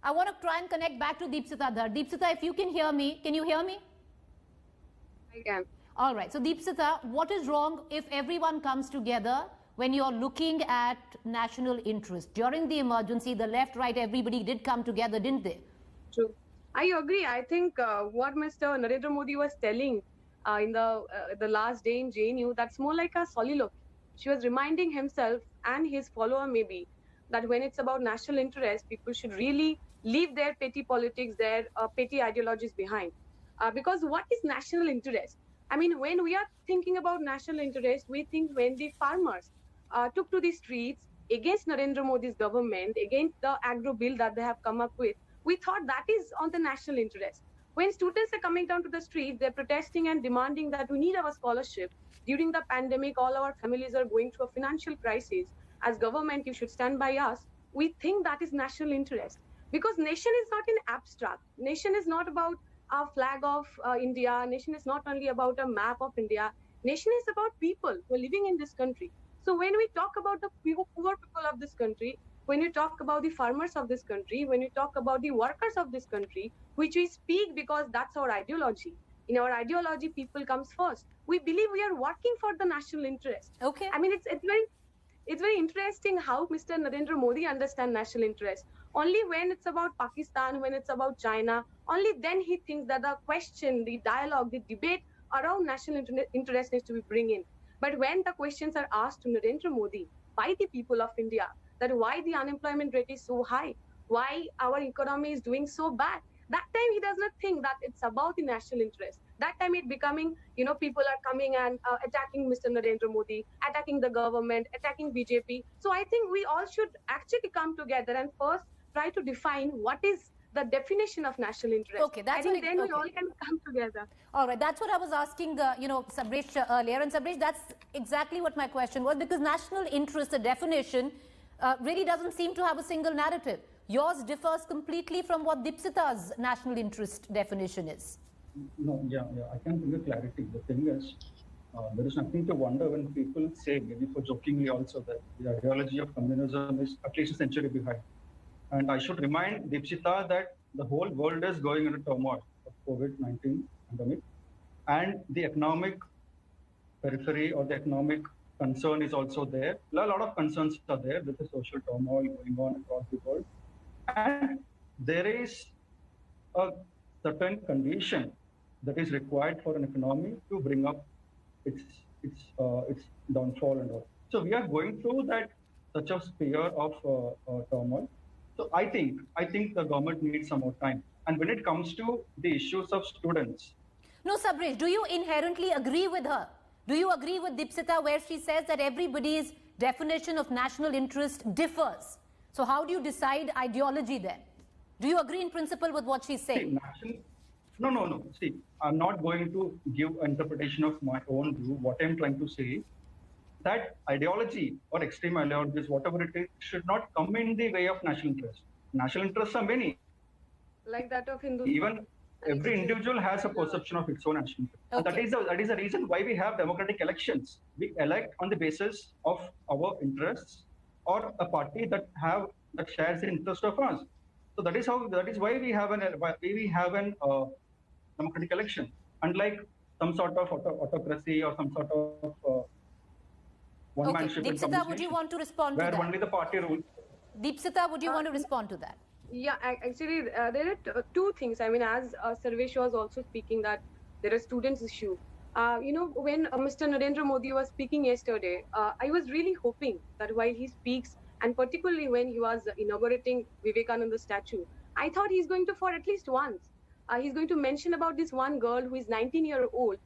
I want to try and connect back to Deepsita Dhar. Deepsita, if you can hear me, can you hear me? I can. All right. So Deepsita, what is wrong if everyone comes together when you're looking at national interest? During the emergency, the left, right, everybody did come together, didn't they? True. I agree. I think what Mr. Narendra Modi was telling in the last day in JNU, that's more like a soliloquy. She was reminding himself and his follower maybe that when it's about national interest, people should really leave their petty politics, their petty ideologies behind. Because what is national interest? I mean, when we are thinking about national interest, we think when the farmers took to the streets against Narendra Modi's government, against the agro bill that they have come up with, we thought that is on the national interest. When students are coming down to the street, they're protesting and demanding that we need our scholarship. During the pandemic, all our families are going through a financial crisis. As government, you should stand by us. We think that is national interest. Because nation is not in abstract. Nation is not about a flag of India. Nation is not only about a map of India. Nation is about people who are living in this country. So when we talk about the poor people of this country, when you talk about the farmers of this country, when you talk about the workers of this country, which we speak because that's our ideology. In our ideology, people comes first. We believe we are working for the national interest. Okay. I mean, it's very interesting how Mr. Narendra Modi understands national interest. Only when it's about Pakistan, when it's about China, only then he thinks that the question, the dialogue, the debate around national interest needs to be bring in. But when the questions are asked to Narendra Modi by the people of India, that why the unemployment rate is so high, why our economy is doing so bad, that time he does not think that it's about the national interest. That time it becoming, people are coming and attacking Mr. Narendra Modi, attacking the government, attacking BJP. So I think we all should actually come together and first try to define what is the definition of national interest. Okay, that's I think then we all can come together. All right, that's what I was asking, Sabresh earlier. And Sabresh, that's exactly what my question was, because national interest, the definition, really doesn't seem to have a single narrative. Yours differs completely from what Deepsita's national interest definition is. No, yeah, I can bring a clarity. The thing is, there is nothing to wonder when people say, maybe for jokingly also, that the ideology of communism is at least a century behind. And I should remind Deepsita that the whole world is going into turmoil of COVID-19 pandemic, and the economic periphery or the economic concern is also there. A lot of concerns are there with the social turmoil going on across the world. And there is a certain condition that is required for an economy to bring up its downfall and all. So we are going through that such a sphere of turmoil. So I think the government needs some more time. And when it comes to the issues of students. No, Sabresh, do you inherently agree with her? Do you agree with Deepsita where she says that everybody's definition of national interest differs? So how do you decide ideology then? Do you agree in principle with what she's saying? No. See, I'm not going to give an interpretation of my own view. What I'm trying to say is that ideology or extreme ideologies, whatever it is, should not come in the way of national interest. National interests are many. Like that of Hindu. Even every individual has a perception of its own national interest. Okay. And that is the reason why we have democratic elections. We elect on the basis of our interests or a party that shares the interest of us. So that is why we have an democratic election. Unlike some sort of autocracy or some sort of one-manship. Deepsita, would you want to respond to that? Where only the party rules. Deepsita, would you want to respond to that? Yeah, actually, there are two things. I mean, as Sarvesh was also speaking, that there are students' issue. When Mr. Narendra Modi was speaking yesterday, I was really hoping that while he speaks, and particularly when he was inaugurating Vivekananda statue, I thought he's going to, for at least once, he's going to mention about this one girl who is 19-year-old,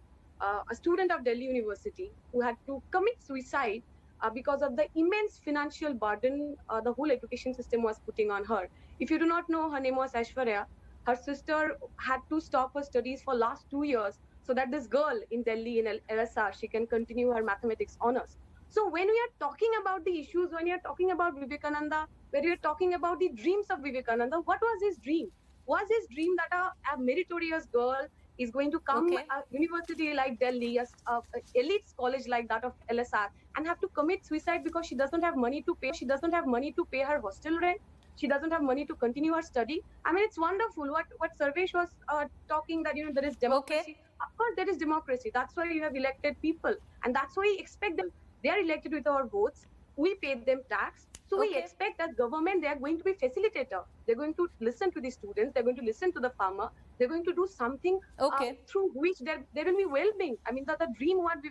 a student of Delhi University, who had to commit suicide because of the immense financial burden the whole education system was putting on her. If you do not know, her name was Aishwarya. Her sister had to stop her studies for last 2 years so that this girl in Delhi, in LSR, she can continue her mathematics honors. So when we are talking about the issues, when we are talking about Vivekananda, when we are talking about the dreams of Vivekananda, what was his dream? Was his dream that a meritorious girl is going to come a university like Delhi, a elite college like that of LSR, and have to commit suicide because she doesn't have money to pay. She doesn't have money to pay her hostel rent. she doesn't have money to continue her study. I mean, it's wonderful what Sarvesh was talking, that there is democracy. Of course, there is democracy. That's why you have elected people, and that's why we expect them. They are elected with our votes. We pay them tax. So we expect as government, they are going to be facilitator. They're going to listen to the students. They're going to listen to the farmer. They're going to do something through which there will be well-being. I mean, the dream what we